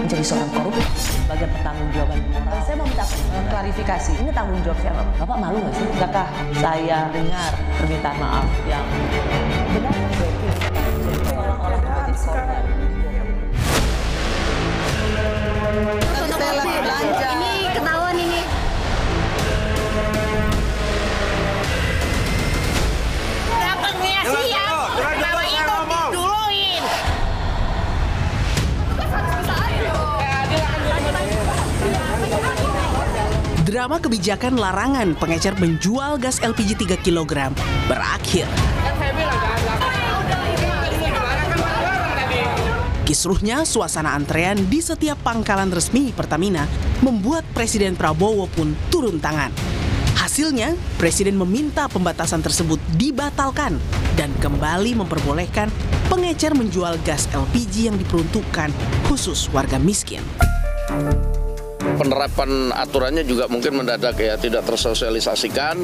menjadi seorang koruptor bagian pertanggungjawaban moral. Saya mau minta klarifikasi, ini tanggung jawab siapa? Bapak malu nggak sih? Apakah saya dengar permintaan maaf yang benar seolah-olah menjadi korban? Ini ketahuan ini. Datangnya siang, kalau itu diduluin. Drama kebijakan larangan pengecer menjual gas LPG 3 kg berakhir. Kisruhnya suasana antrean di setiap pangkalan resmi Pertamina membuat Presiden Prabowo pun turun tangan. Hasilnya, Presiden meminta pembatasan tersebut dibatalkan dan kembali memperbolehkan pengecer menjual gas LPG yang diperuntukkan khusus warga miskin. Penerapan aturannya juga mungkin mendadak ya, tidak tersosialisasikan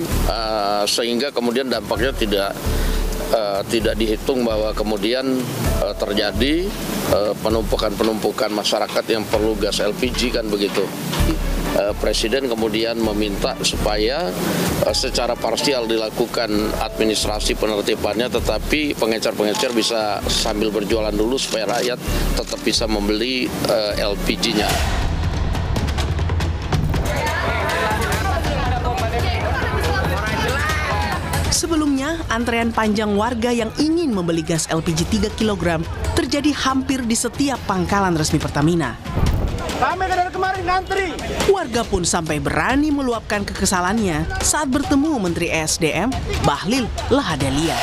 sehingga kemudian dampaknya tidak dihitung bahwa kemudian terjadi penumpukan masyarakat yang perlu gas LPG kan begitu. Presiden kemudian meminta supaya secara parsial dilakukan administrasi penertibannya, tetapi pengecer-pengecer bisa sambil berjualan dulu supaya rakyat tetap bisa membeli LPG-nya. Sebelumnya, antrean panjang warga yang ingin membeli gas LPG 3 kg terjadi hampir di setiap pangkalan resmi Pertamina. Kami dari kemarin ngantri. Warga pun sampai berani meluapkan kekesalannya saat bertemu Menteri ESDM Bahlil Lahadalia.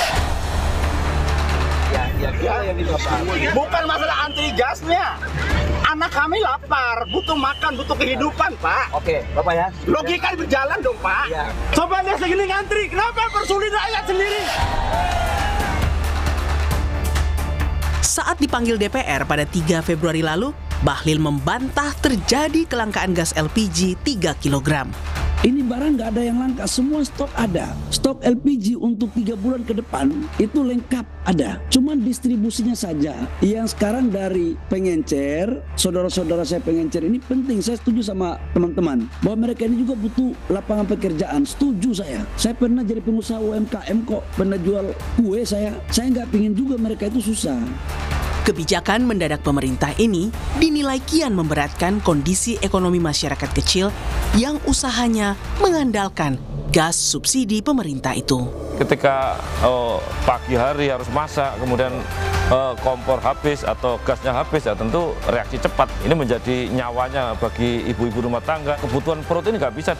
Bukan masalah antri gasnya. Anak kami lapar, butuh makan, butuh kehidupan, Pak. Oke, Bapak ya. Logika berjalan dong, Pak. Ya. Coba lihat segini ngantri, kenapa persulit rakyat sendiri? Saat dipanggil DPR pada 3 Februari lalu, Bahlil membantah terjadi kelangkaan gas LPG 3 kg. Ini barang nggak ada yang langka, semua stok ada. Stok LPG untuk 3 bulan ke depan itu lengkap ada. Cuman distribusinya saja. Yang sekarang dari pengencer, saudara-saudara saya pengencer ini penting. Saya setuju sama teman-teman bahwa mereka ini juga butuh lapangan pekerjaan. Setuju saya. Saya pernah jadi pengusaha UMKM kok, pernah jual kue saya. Saya nggak pingin juga mereka itu susah. Kebijakan mendadak pemerintah ini dinilai kian memberatkan kondisi ekonomi masyarakat kecil yang usahanya mengandalkan gas subsidi pemerintah itu. Ketika pagi hari harus masak, kemudian kompor habis atau gasnya habis, ya tentu reaksi cepat. Ini menjadi nyawanya bagi ibu-ibu rumah tangga. Kebutuhan perut ini nggak bisa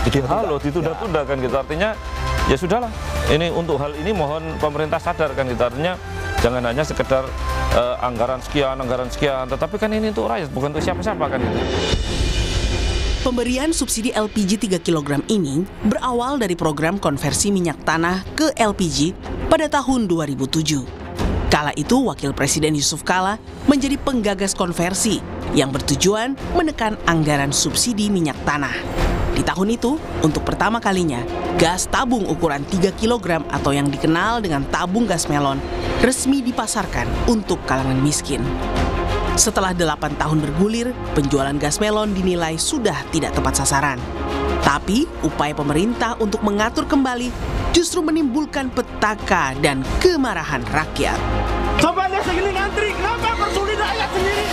ditunda-tunda kan gitu. Artinya ya sudahlah. Ini untuk hal ini mohon pemerintah sadar kan gitu. Artinya jangan hanya sekedar anggaran sekian, tetapi kan ini untuk rakyat, bukan untuk siapa-siapa kan itu. Pemberian subsidi LPG 3 kg ini berawal dari program konversi minyak tanah ke LPG pada tahun 2007. Kala itu Wakil Presiden Yusuf Kala menjadi penggagas konversi yang bertujuan menekan anggaran subsidi minyak tanah. Di tahun itu, untuk pertama kalinya, gas tabung ukuran 3 kg atau yang dikenal dengan tabung gas melon resmi dipasarkan untuk kalangan miskin. Setelah 8 tahun bergulir, penjualan gas melon dinilai sudah tidak tepat sasaran. Tapi, upaya pemerintah untuk mengatur kembali justru menimbulkan petaka dan kemarahan rakyat. Coba lihat segini ngantri, kenapa persulit rakyat sendiri?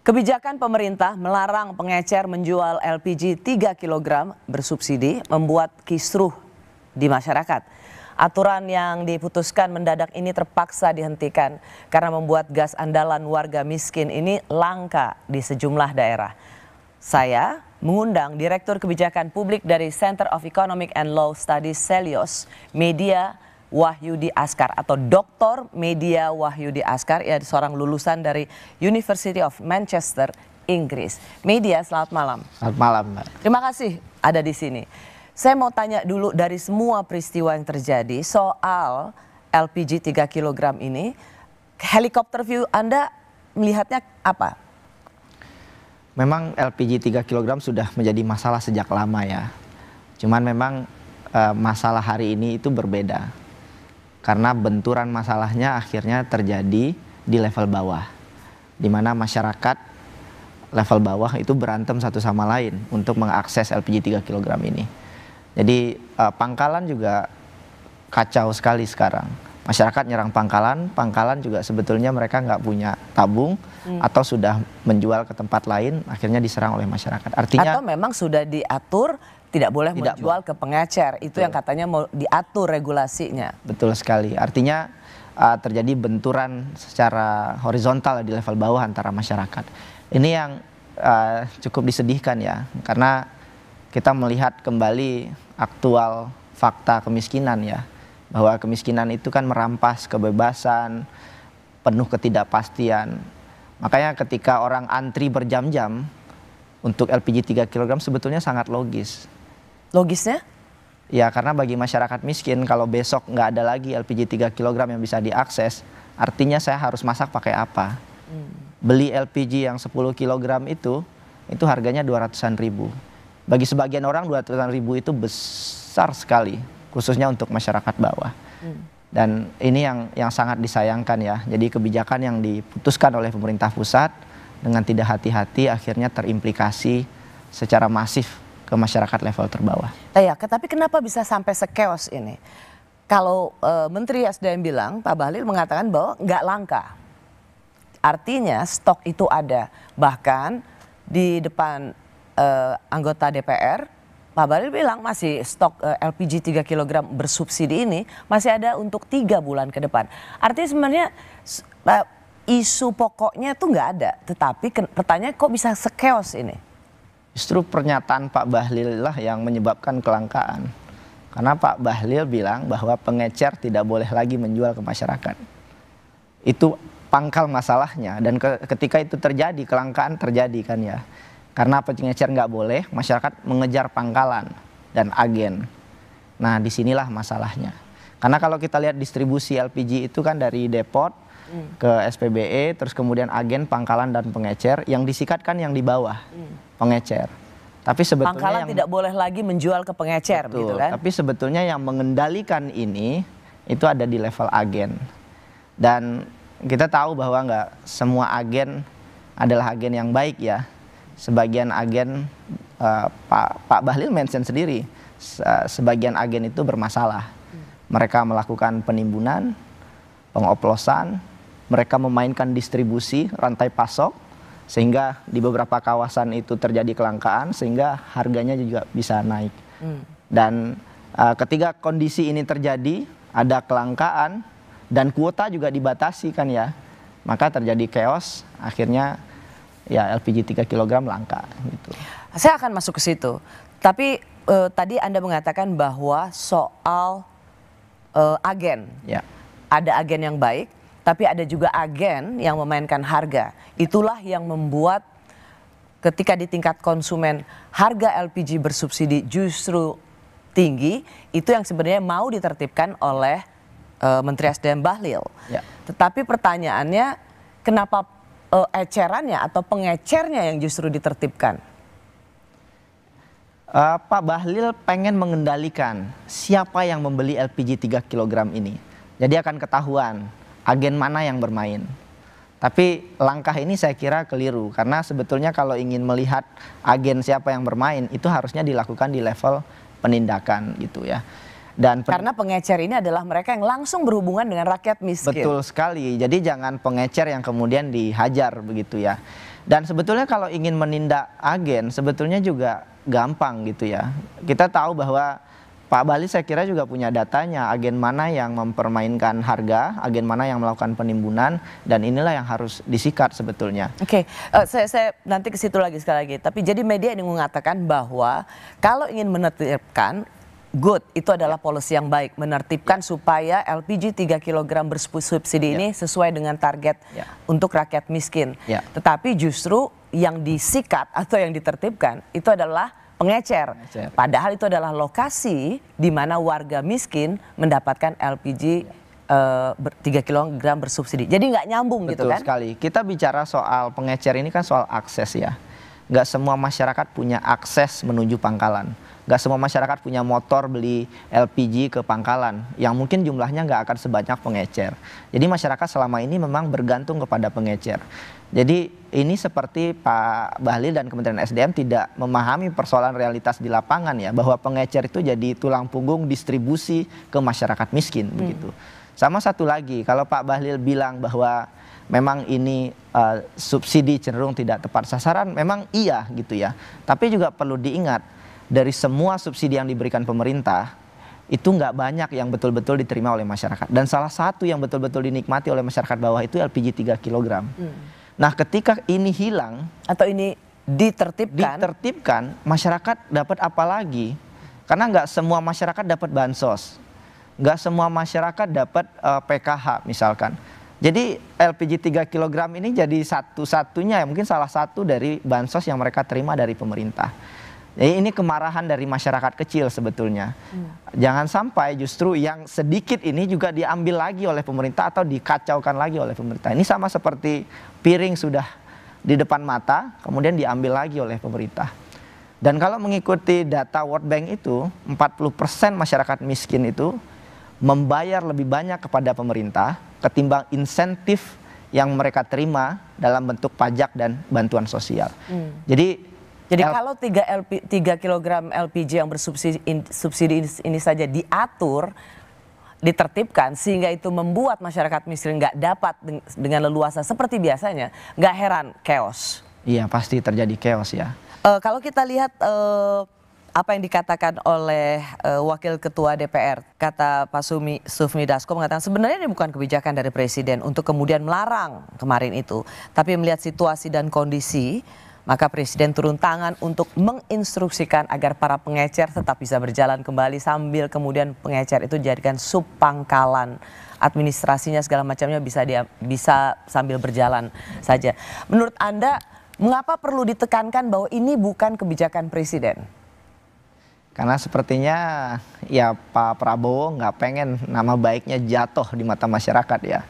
Kebijakan pemerintah melarang pengecer menjual LPG 3 kg bersubsidi membuat kisruh di masyarakat. Aturan yang diputuskan mendadak ini terpaksa dihentikan karena membuat gas andalan warga miskin ini langka di sejumlah daerah. Saya mengundang Direktur Kebijakan Publik dari Center of Economic and Law Studies Selios, Media Wahyudi Askar atau Dr. Media Wahyudi Askar, ya seorang lulusan dari University of Manchester, Inggris. Media, selamat malam. Selamat malam, Mbak. Terima kasih ada di sini. Saya mau tanya dulu dari semua peristiwa yang terjadi soal LPG 3 kg ini, helikopter view Anda melihatnya apa? Memang LPG 3 kg sudah menjadi masalah sejak lama ya. Cuman memang masalah hari ini itu berbeda. karena benturan masalahnya akhirnya terjadi di level bawah, di mana masyarakat level bawah itu berantem satu sama lain untuk mengakses LPG 3 kg ini. Jadi pangkalan juga kacau sekali sekarang. Masyarakat nyerang pangkalan, pangkalan juga sebetulnya mereka nggak punya tabung atau sudah menjual ke tempat lain, akhirnya diserang oleh masyarakat. Artinya atau memang sudah diatur tidak boleh menjual ke pengecer, itu yang katanya mau diatur regulasinya. Betul sekali. Artinya terjadi benturan secara horizontal di level bawah antara masyarakat. Ini yang cukup disedihkan ya, karena kita melihat kembali aktual fakta kemiskinan ya, bahwa kemiskinan itu kan merampas kebebasan, penuh ketidakpastian. Makanya ketika orang antri berjam-jam untuk LPG 3 kg sebetulnya sangat logis. Logisnya? Ya karena bagi masyarakat miskin kalau besok nggak ada lagi LPG 3 kg yang bisa diakses, artinya saya harus masak pakai apa? Beli LPG yang 10 kg itu harganya 200-an ribu. Bagi sebagian orang 200-an ribu itu besar sekali, khususnya untuk masyarakat bawah. Dan ini yang sangat disayangkan ya. Jadi kebijakan yang diputuskan oleh pemerintah pusat dengan tidak hati-hati akhirnya terimplikasi secara masif ke masyarakat level terbawah. Ya, tapi kenapa bisa sampai sekeos ini? Kalau Menteri SDM bilang, Pak Bahlil mengatakan bahwa nggak langka. Artinya stok itu ada. Bahkan di depan anggota DPR, Pak Bahlil bilang masih stok LPG 3 kg bersubsidi ini masih ada untuk 3 bulan ke depan. Artinya sebenarnya isu pokoknya tuh nggak ada. Tetapi pertanyaan kok bisa sekeos ini? Justru pernyataan Pak Bahlil lah yang menyebabkan kelangkaan. Karena Pak Bahlil bilang bahwa pengecer tidak boleh lagi menjual ke masyarakat. Itu pangkal masalahnya. Dan ketika itu terjadi, kelangkaan terjadi kan ya. Karena pengecer nggak boleh, masyarakat mengejar pangkalan dan agen. Nah disinilah masalahnya. Karena kalau kita lihat distribusi LPG itu kan dari depot ke SPBE, terus kemudian agen, pangkalan dan pengecer, yang disikatkan yang di bawah, pengecer. Tapi sebetulnya pangkalan tidak boleh lagi menjual ke pengecer, betul, gitu kan? Tapi sebetulnya yang mengendalikan ini itu ada di level agen. Dan kita tahu bahwa nggak semua agen adalah agen yang baik ya. Sebagian agen, Pak Bahlil mention sendiri, sebagian agen itu bermasalah. Mereka melakukan penimbunan, pengoplosan, mereka memainkan distribusi, rantai pasok, sehingga di beberapa kawasan itu terjadi kelangkaan, sehingga harganya juga bisa naik. Dan ketika kondisi ini terjadi, ada kelangkaan, dan kuota juga dibatasi kan ya, maka terjadi chaos, akhirnya ya LPG 3 kg langka gitu. Saya akan masuk ke situ. Tapi tadi Anda mengatakan bahwa soal agen. Ya. Ada agen yang baik, tapi ada juga agen yang memainkan harga. Itulah yang membuat ketika di tingkat konsumen harga LPG bersubsidi justru tinggi, itu yang sebenarnya mau ditertibkan oleh Menteri SDM Bahlil. Ya. Tetapi pertanyaannya kenapa ecerannya atau pengecernya yang justru ditertibkan? Pak Bahlil pengen mengendalikan siapa yang membeli LPG 3 kg ini. Jadi akan ketahuan agen mana yang bermain. Tapi langkah ini saya kira keliru. Karena sebetulnya kalau ingin melihat agen siapa yang bermain, itu harusnya dilakukan di level penindakan gitu ya. Dan karena pengecer ini adalah mereka yang langsung berhubungan dengan rakyat miskin. Betul sekali. Jadi jangan pengecer yang kemudian dihajar begitu ya. Dan sebetulnya kalau ingin menindak agen sebetulnya juga gampang gitu ya. Kita tahu bahwa Pak Bahlil saya kira juga punya datanya, agen mana yang mempermainkan harga, agen mana yang melakukan penimbunan, dan inilah yang harus disikat sebetulnya. Oke, saya nanti ke situ lagi sekali lagi. Tapi jadi media ini mengatakan bahwa kalau ingin menertibkan, good, itu adalah policy yang baik, menertibkan supaya LPG 3 kg bersubsidi ini sesuai dengan target untuk rakyat miskin. Tetapi justru yang disikat atau yang ditertibkan itu adalah pengecer. Padahal itu adalah lokasi di mana warga miskin mendapatkan LPG 3 kg bersubsidi. Jadi nggak nyambung. Betul gitu kan? Betul sekali. Kita bicara soal pengecer ini kan soal akses ya. Nggak semua masyarakat punya akses menuju pangkalan. Nggak semua masyarakat punya motor beli LPG ke pangkalan, yang mungkin jumlahnya nggak akan sebanyak pengecer. Jadi masyarakat selama ini memang bergantung kepada pengecer. Jadi ini seperti Pak Bahlil dan Kementerian SDM tidak memahami persoalan realitas di lapangan ya, bahwa pengecer itu jadi tulang punggung distribusi ke masyarakat miskin begitu. Sama satu lagi, kalau Pak Bahlil bilang bahwa memang ini subsidi cenderung tidak tepat sasaran, memang iya gitu ya. Tapi juga perlu diingat, dari semua subsidi yang diberikan pemerintah, itu nggak banyak yang betul-betul diterima oleh masyarakat. Dan salah satu yang betul-betul dinikmati oleh masyarakat bawah itu LPG 3 kg. Nah ketika ini hilang, atau ini ditertibkan, masyarakat dapat apa lagi? Karena nggak semua masyarakat dapat bansos, nggak semua masyarakat dapat PKH misalkan. Jadi LPG 3 kg ini jadi satu-satunya, mungkin salah satu dari bansos yang mereka terima dari pemerintah. Jadi ini kemarahan dari masyarakat kecil sebetulnya. Jangan sampai justru yang sedikit ini juga diambil lagi oleh pemerintah atau dikacaukan lagi oleh pemerintah. Ini sama seperti piring sudah di depan mata, kemudian diambil lagi oleh pemerintah. Dan kalau mengikuti data World Bank itu, 40% masyarakat miskin itu membayar lebih banyak kepada pemerintah ketimbang insentif yang mereka terima dalam bentuk pajak dan bantuan sosial. Jadi kalau 3 kg LPG yang bersubsidi ini saja diatur, ditertibkan sehingga itu membuat masyarakat miskin nggak dapat dengan leluasa seperti biasanya, nggak heran chaos. Iya, pasti terjadi chaos ya. Kalau kita lihat apa yang dikatakan oleh Wakil Ketua DPR, kata Pak Sufmi Dasko mengatakan sebenarnya ini bukan kebijakan dari Presiden untuk kemudian melarang kemarin itu, tapi melihat situasi dan kondisi, maka Presiden turun tangan untuk menginstruksikan agar para pengecer tetap bisa berjalan kembali sambil kemudian pengecer itu dijadikan sub pangkalan, administrasinya segala macamnya bisa sambil berjalan saja. Menurut Anda, mengapa perlu ditekankan bahwa ini bukan kebijakan Presiden? Karena sepertinya ya Pak Prabowo nggak pengen nama baiknya jatuh di mata masyarakat ya.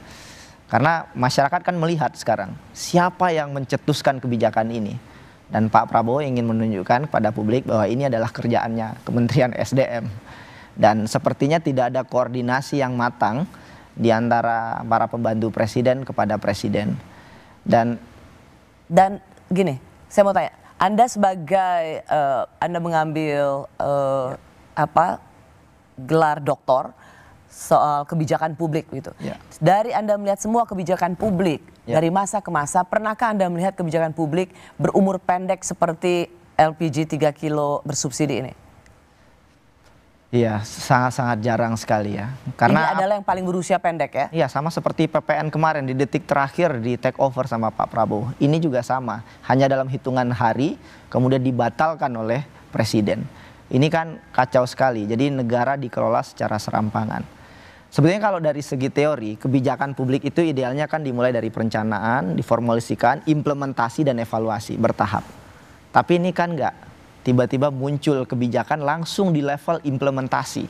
Karena masyarakat kan melihat sekarang siapa yang mencetuskan kebijakan ini. Dan Pak Prabowo ingin menunjukkan kepada publik bahwa ini adalah kerjaannya Kementerian SDM. Dan sepertinya tidak ada koordinasi yang matang di antara para pembantu presiden kepada presiden. Dan gini, saya mau tanya, Anda sebagai Anda mengambil gelar doktor soal kebijakan publik gitu. Dari Anda melihat semua kebijakan publik dari masa ke masa, pernahkah Anda melihat kebijakan publik berumur pendek seperti LPG 3 kilo bersubsidi ini? Iya, sangat-sangat jarang sekali ya. Karena ini adalah yang paling berusia pendek ya? Iya, sama seperti PPN kemarin di detik terakhir di take over sama Pak Prabowo. Ini juga sama, hanya dalam hitungan hari kemudian dibatalkan oleh Presiden. Ini kan kacau sekali, jadi negara dikelola secara serampangan. Sebetulnya kalau dari segi teori, kebijakan publik itu idealnya kan dimulai dari perencanaan, diformulasikan, implementasi dan evaluasi bertahap. Tapi ini kan enggak. Tiba-tiba muncul kebijakan langsung di level implementasi.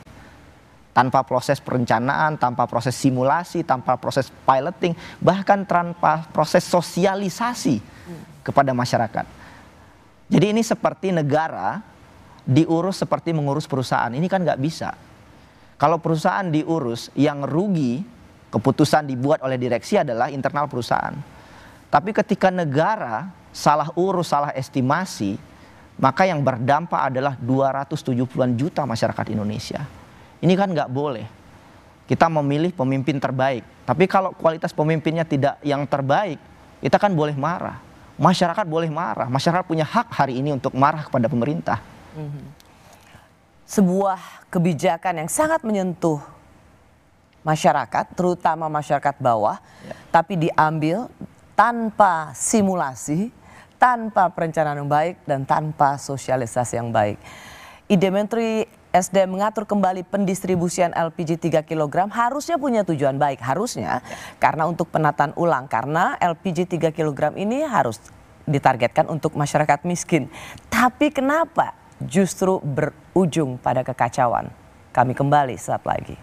Tanpa proses perencanaan, tanpa proses simulasi, tanpa proses piloting, bahkan tanpa proses sosialisasi kepada masyarakat. Jadi ini seperti negara diurus seperti mengurus perusahaan. Ini kan nggak bisa. Kalau perusahaan diurus, yang rugi keputusan dibuat oleh direksi adalah internal perusahaan. Tapi ketika negara salah urus, salah estimasi, maka yang berdampak adalah 270-an juta masyarakat Indonesia. Ini kan nggak boleh. Kita memilih pemimpin terbaik. Tapi kalau kualitas pemimpinnya tidak yang terbaik, kita kan boleh marah. Masyarakat boleh marah. Masyarakat punya hak hari ini untuk marah kepada pemerintah. Sebuah kebijakan yang sangat menyentuh masyarakat, terutama masyarakat bawah, tapi diambil tanpa simulasi, tanpa perencanaan yang baik, dan tanpa sosialisasi yang baik. Ide Menteri SDM mengatur kembali pendistribusian LPG 3 kg harusnya punya tujuan baik, harusnya, karena untuk penataan ulang, karena LPG 3 kg ini harus ditargetkan untuk masyarakat miskin. Tapi kenapa justru berujung pada kekacauan? Kami kembali saat lagi.